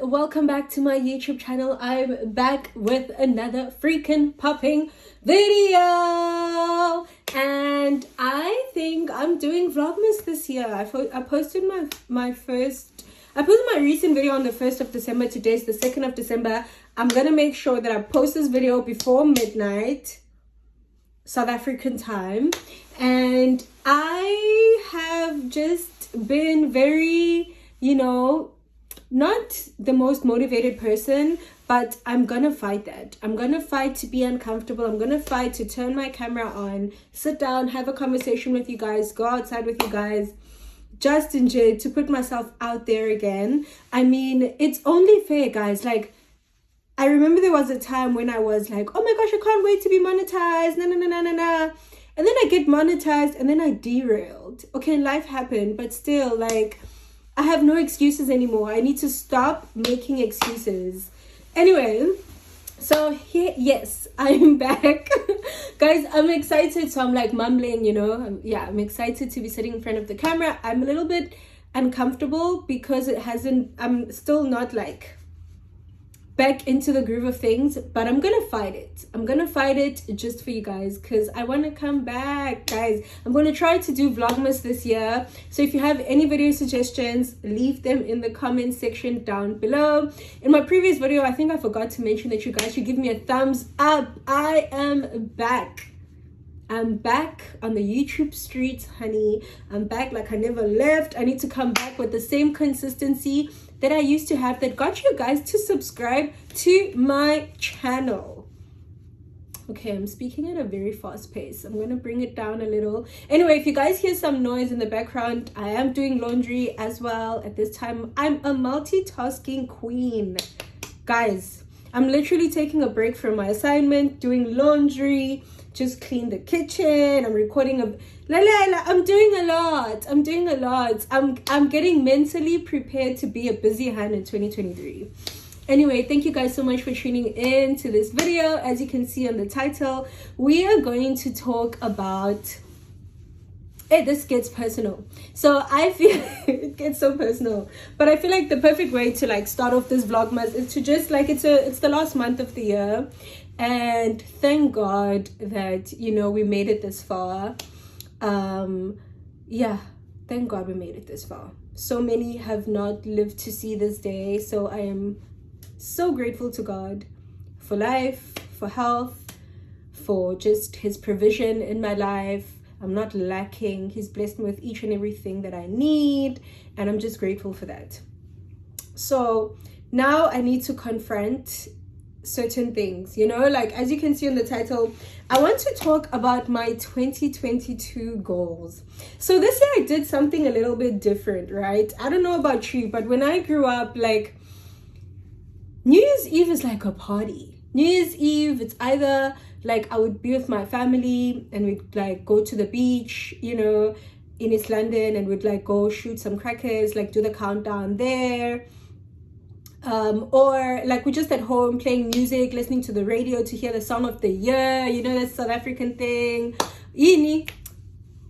welcome back to my YouTube channel. I'm back with another freaking popping video, and I think I'm doing Vlogmas this year. I posted my recent video on the 1st of December. Today's the 2nd of December. I'm gonna make sure that I post this video before midnight South African time, and I have just been very, not the most motivated person, but I'm gonna fight that. I'm gonna fight to be uncomfortable. I'm gonna fight to turn my camera on, sit down, have a conversation with you guys, go outside with you guys, just enjoy, to put myself out there again. I mean, it's only fair, guys. Like, I remember there was a time when I was like, oh my gosh, I can't wait to be monetized, and then I get monetized and then I derailed. Okay, life happened, but still, like, I have no excuses anymore. I need to stop making excuses. Anyway, so here, yes, I'm back. Guys, I'm excited. So I'm like mumbling, I'm excited to be sitting in front of the camera. I'm a little bit uncomfortable because I'm still not like back into the groove of things, but I'm gonna fight it. I'm gonna fight it just for you guys because I want to come back, guys. I'm gonna try to do Vlogmas this year, so if you have any video suggestions, leave them in the comment section down below. In my previous video, I think I forgot to mention that you guys should give me a thumbs up. I am back. I'm back on the YouTube streets, honey. I'm back like I never left. I need to come back with the same consistency that I used to have that got you guys to subscribe to my channel. Okay, I'm speaking at a very fast pace. I'm gonna bring it down a little. Anyway, if you guys hear some noise in the background, I am doing laundry as well at this time. I'm a multitasking queen. Guys, I'm literally taking a break from my assignment, doing laundry, just clean the kitchen. I'm recording I'm doing a lot. I'm getting mentally prepared to be a busy hand in 2023. Anyway, thank you guys so much for tuning in to this video. As you can see on the title, we are going to talk about this gets personal. So I feel it gets so personal, but I feel like the perfect way to like start off this Vlogmas is to just like, it's the last month of the year, and thank God that we made it this far. Thank God we made it this far. So many have not lived to see this day, so I am so grateful to God for life, for health, for just his provision in my life. I'm not lacking. He's blessed me with each and everything that I need, and I'm just grateful for that. So now I need to confront certain things, like as you can see on the title, I want to talk about my 2022 goals. So this year I did something a little bit different, right? I don't know about you, but when I grew up, like, New Year's Eve is like a party. New Year's Eve, it's either like I would be with my family and we'd like go to the beach, in East London, and we'd like go shoot some crackers, like do the countdown there. Or like we're just at home playing music, listening to the radio to hear the song of the year, that South African thing. Ini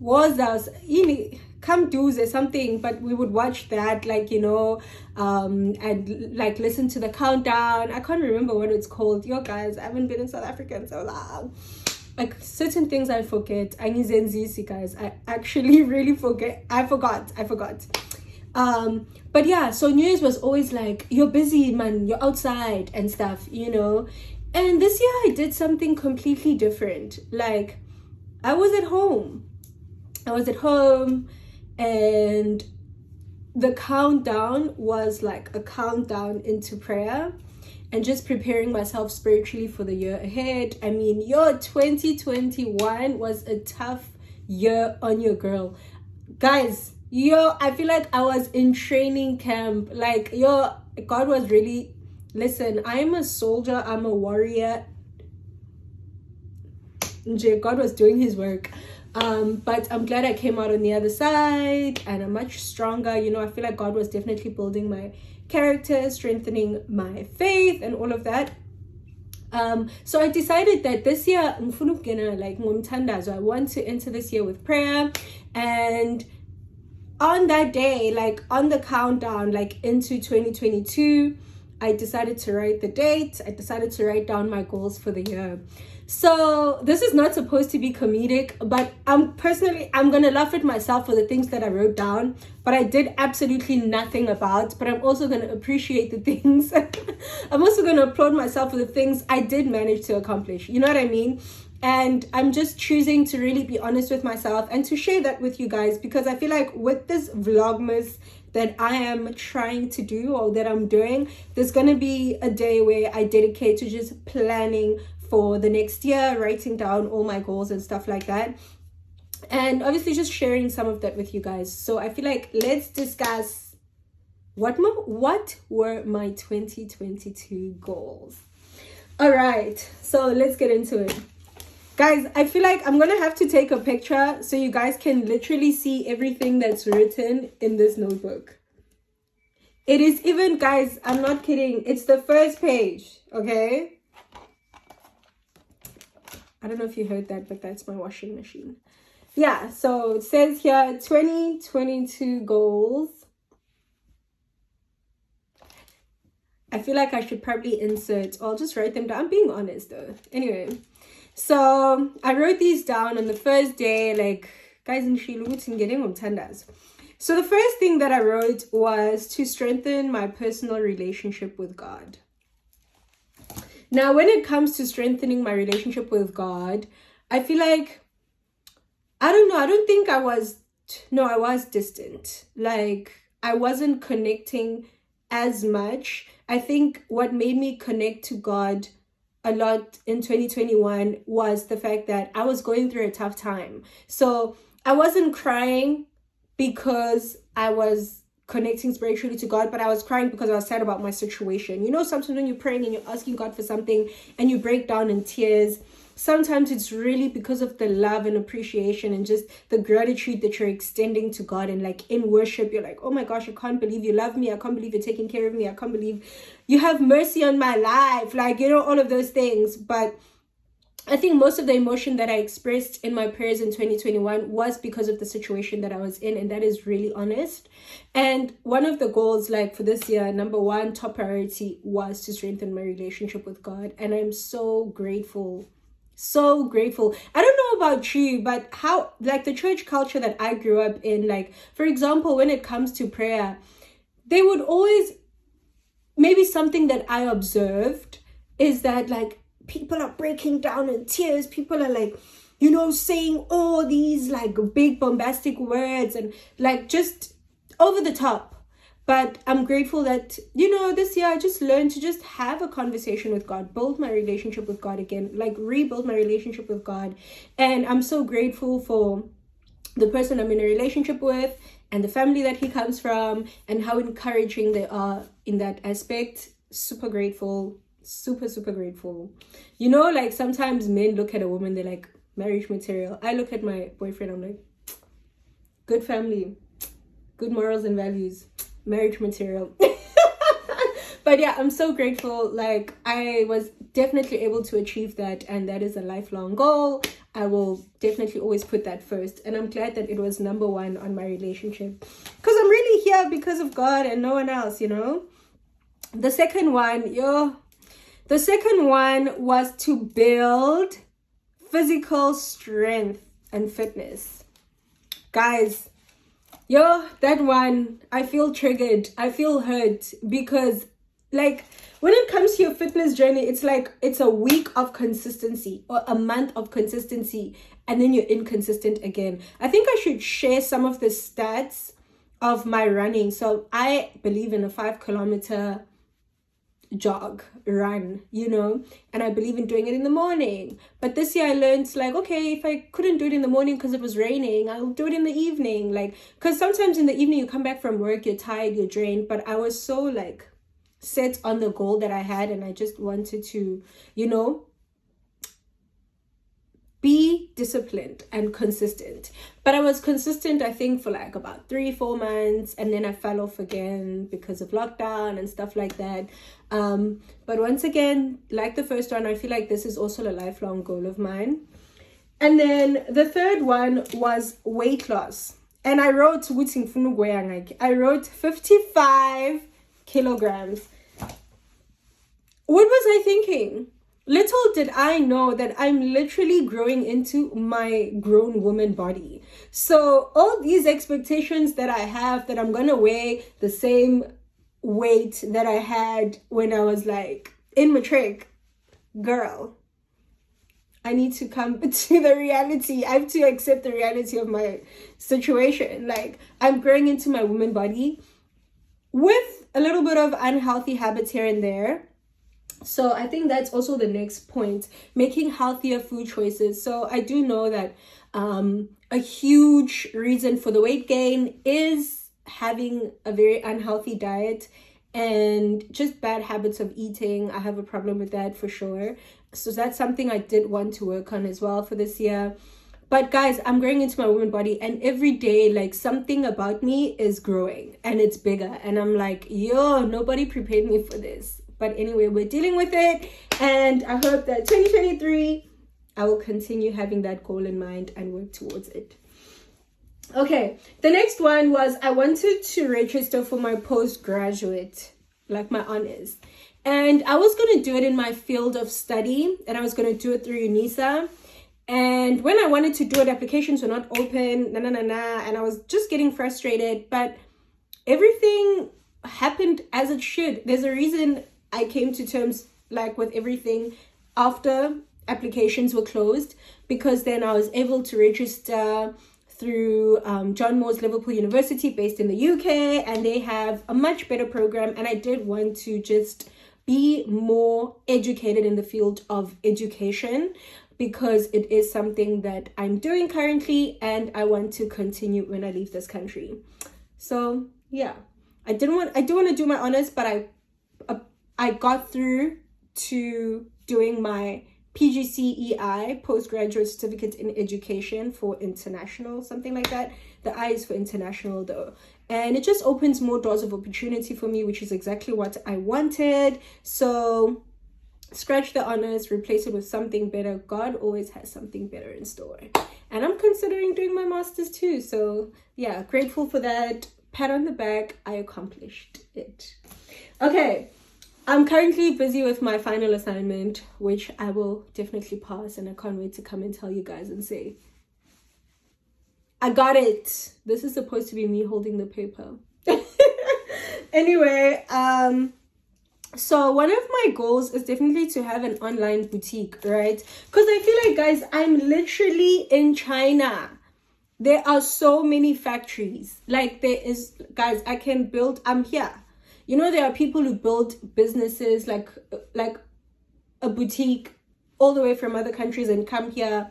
was us ini come do something, but we would watch that, like, and like listen to the countdown. I can't remember what it's called. Yo guys, I haven't been in South Africa in so long. Like certain things I forget. Guys, I actually really forget. I forgot. But yeah, so New Year's was always like, you're busy, man, you're outside and stuff, And this year I did something completely different. Like, I was at home, and the countdown was like a countdown into prayer and just preparing myself spiritually for the year ahead. I mean, 2021 was a tough year on your girl. Guys, I feel like I was in training camp. Like, God was really, listen, I'm a soldier, I'm a warrior. God was doing his work. But I'm glad I came out on the other side and I'm much stronger. I feel like God was definitely building my character, strengthening my faith and all of that. So I decided that this year, I want to enter this year with prayer, and on that day, like on the countdown, like into 2022, I decided to write the date. I decided to write down my goals for the year. So this is not supposed to be comedic, but I'm gonna laugh at myself for the things that I wrote down, but I did absolutely nothing about. But I'm also gonna appreciate the things. I'm also gonna applaud myself for the things I did manage to accomplish. You know what I mean? And I'm just choosing to really be honest with myself and to share that with you guys, because I feel like with this Vlogmas that I am trying to do, or that I'm doing, there's gonna be a day where I dedicate to just planning for the next year, writing down all my goals and stuff like that, and obviously just sharing some of that with you guys. So I feel like let's discuss what were my 2022 goals. All right, so let's get into it. Guys, I feel like I'm gonna have to take a picture so you guys can literally see everything that's written in this notebook. It is even, guys, I'm not kidding, it's the first page, okay? I don't know if you heard that, but that's my washing machine. Yeah, so it says here 2022 goals. I feel like I should probably insert, or I'll just write them down. I'm being honest though. Anyway, so I wrote these down on the first day, like, guys, in getting on tandas. So the first thing that I wrote was to strengthen my personal relationship with God. Now, when it comes to strengthening my relationship with God, I feel like, I don't know, I don't think I was distant. Like, I wasn't connecting as much. I think what made me connect to God a lot in 2021 was the fact that I was going through a tough time. So I wasn't crying because I was connecting spiritually to God, but I was crying because I was sad about my situation. You know, sometimes when you're praying and you're asking God for something and you break down in tears, sometimes it's really because of the love and appreciation and just the gratitude that you're extending to God. And like in worship, you're like, oh my gosh, I can't believe you love me. I can't believe you're taking care of me. I can't believe you have mercy on my life. Like, you know, all of those things. But I think most of the emotion that I expressed in my prayers in 2021 was because of the situation that I was in, and that is really honest. And one of the goals, like for this year, number one, top priority was to strengthen my relationship with God. And I'm so grateful. So grateful. I don't know about you, but how, like the church culture that I grew up in, like, for example, when it comes to prayer, they would always, maybe something that I observed is that like, people are breaking down in tears. People are like, you know, saying all these like big bombastic words and like just over the top. But I'm grateful that, you know, this year I just learned to just have a conversation with God, build my relationship with God again, like rebuild my relationship with God. And I'm so grateful for the person I'm in a relationship with and the family that he comes from and how encouraging they are in that aspect. Super grateful. Super grateful. You know, like sometimes men look at a woman, they're like marriage material. I look at my boyfriend, I'm like, good family, good morals and values, marriage material. But yeah, I'm so grateful. Like I was definitely able to achieve that, and that is a lifelong goal. I will definitely always put that first, and I'm glad that it was number one on my relationship, because I'm really here because of God and no one else, you know. The second one was to build physical strength and fitness. Guys, that one, I feel triggered. I feel hurt because like when it comes to your fitness journey, it's like it's a week of consistency or a month of consistency and then you're inconsistent again. I think I should share some of the stats of my running. So I believe in a 5-kilometer run, you know, and I believe in doing it in the morning. But this year I learned like, okay, if I couldn't do it in the morning because it was raining, I'll do it in the evening. Like, because sometimes in the evening you come back from work, you're tired, you're drained. But I was so like set on the goal that I had, and I just wanted to, you know, be disciplined and consistent. But I was consistent, I think, for like about 3-4 months, and then I fell off again because of lockdown and stuff like that. But once again, like the first one, I feel like this is also a lifelong goal of mine. And then the third one was weight loss. And I wrote I wrote 55 kilograms. What was I thinking? Little did I know that I'm literally growing into my grown woman body. So all these expectations that I have that I'm gonna weigh the same weight that I had when I was like in matric, girl, I need to come to the reality. I have to accept the reality of my situation. Like, I'm growing into my woman body with a little bit of unhealthy habits here and there. So I think that's also the next point, making healthier food choices. So I do know that a huge reason for the weight gain is having a very unhealthy diet and just bad habits of eating. I have a problem with that for sure. So that's something I did want to work on as well for this year. But guys, I'm growing into my woman body, and every day, like, something about me is growing and it's bigger. And I'm like, yo, nobody prepared me for this. But anyway, we're dealing with it. And I hope that 2023, I will continue having that goal in mind and work towards it. Okay, the next one was I wanted to register for my postgraduate, like my honors. And I was going to do it in my field of study, and I was going to do it through UNISA. And when I wanted to do it, applications were not open, and I was just getting frustrated. But everything happened as it should. There's a reason I came to terms like with everything after applications were closed, because then I was able to register through John Moores Liverpool University, based in the UK, and they have a much better program. And I did want to just be more educated in the field of education, because it is something that I'm doing currently and I want to continue when I leave this country. So yeah, I do want to do my honors, but I got through to doing my PGCEI, Postgraduate Certificate in Education for International, something like that. The I is for international though. And it just opens more doors of opportunity for me, which is exactly what I wanted. So scratch the honors, replace it with something better. God always has something better in store. And I'm considering doing my master's too. So yeah, grateful for that. Pat on the back, I accomplished it. Okay. I'm currently busy with my final assignment, which I will definitely pass, and I can't wait to come and tell you guys and say, I got it. This is supposed to be me holding the paper. Anyway, so one of my goals is definitely to have an online boutique, right? Because I feel like, guys, I'm literally in China. There are so many factories. Like, there is, guys, I'm here. You know, there are people who build businesses like a boutique all the way from other countries and come here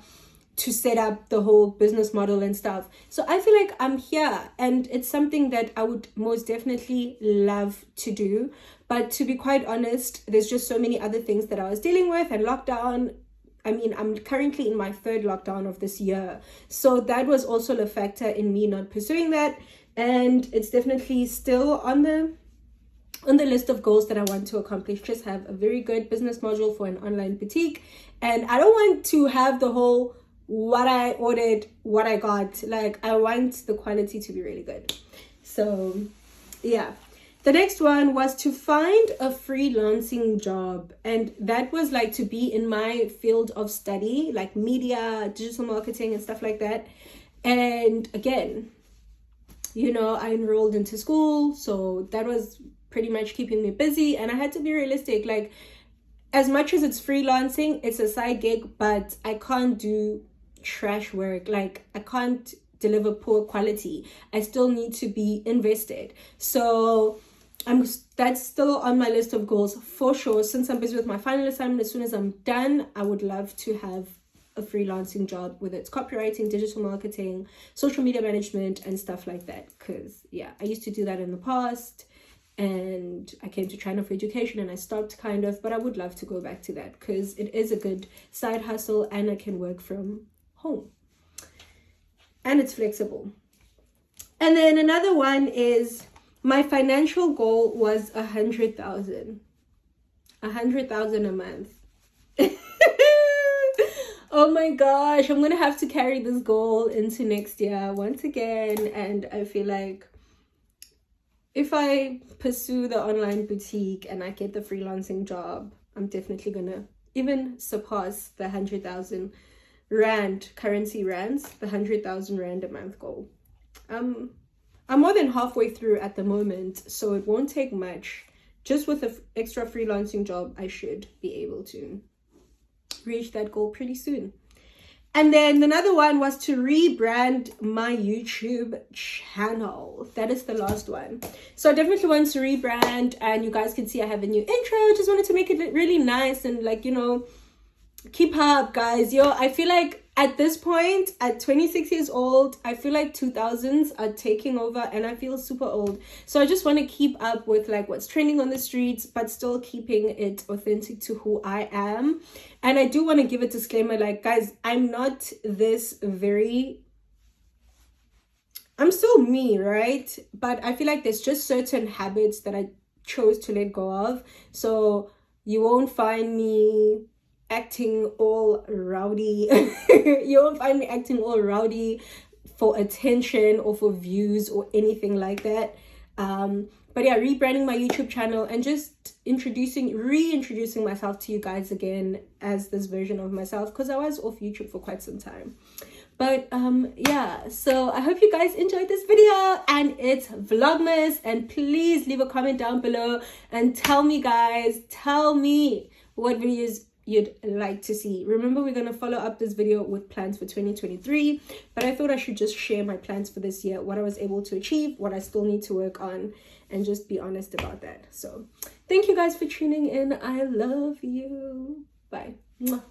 to set up the whole business model and stuff. So I feel like I'm here, and it's something that I would most definitely love to do. But to be quite honest, there's just so many other things that I was dealing with, and lockdown. I mean, I'm currently in my third lockdown of this year. So that was also a factor in me not pursuing that. And it's definitely still on the list of goals that I want to accomplish. Just have a very good business module for an online boutique. And I don't want to have the whole what I ordered, what I got. Like, I want the quality to be really good. So yeah. The next one was to find a freelancing job. And that was like to be in my field of study, like media, digital marketing and stuff like that. And again, you know, I enrolled into school, so that was pretty much keeping me busy. And I had to be realistic. Like, as much as it's freelancing, it's a side gig, but I can't do trash work. Like, I can't deliver poor quality. I still need to be invested. So that's still on my list of goals for sure. Since I'm busy with my final assignment, as soon as I'm done, I would love to have a freelancing job, whether it's copywriting, digital marketing, social media management, and stuff like that. Because yeah, I used to do that in the past, and I came to China for education and I stopped kind of, but I would love to go back to that because it is a good side hustle and I can work from home and it's flexible. And then another one is my financial goal was 100,000 a month. Oh my gosh, I'm gonna have to carry this goal into next year once again. And I feel like if I pursue the online boutique and I get the freelancing job, I'm definitely gonna even surpass the 100,000 rand currency rands, the 100,000 rand a month goal. I'm more than halfway through at the moment, so it won't take much. Just with an extra freelancing job, I should be able to reach that goal pretty soon. And then another one was to rebrand my YouTube channel. That is the last one. So I definitely want to rebrand, and you guys can see I have a new intro. Just wanted to make it really nice and, like, you know, keep up, guys. Yo, I feel like at this point, at 26 years old, I feel like 2000s are taking over and I feel super old. So I just want to keep up with like what's trending on the streets, but still keeping it authentic to who I am. And I do want to give a disclaimer, like, guys, I'm not this very... I'm still me, right? But I feel like there's just certain habits that I chose to let go of. So you won't find me acting all rowdy. You won't find me acting all rowdy for attention or for views or anything like that. But yeah, rebranding my YouTube channel and just reintroducing myself to you guys again as this version of myself, because I was off YouTube for quite some time. But yeah, so I hope you guys enjoyed this video, and it's Vlogmas. And please leave a comment down below and tell me, guys, what videos you'd like to see. Remember, we're going to follow up this video with plans for 2023, but I thought I should just share my plans for this year, what I was able to achieve, what I still need to work on, and just be honest about that. So thank you guys for tuning in. I love you. Bye. Mwah.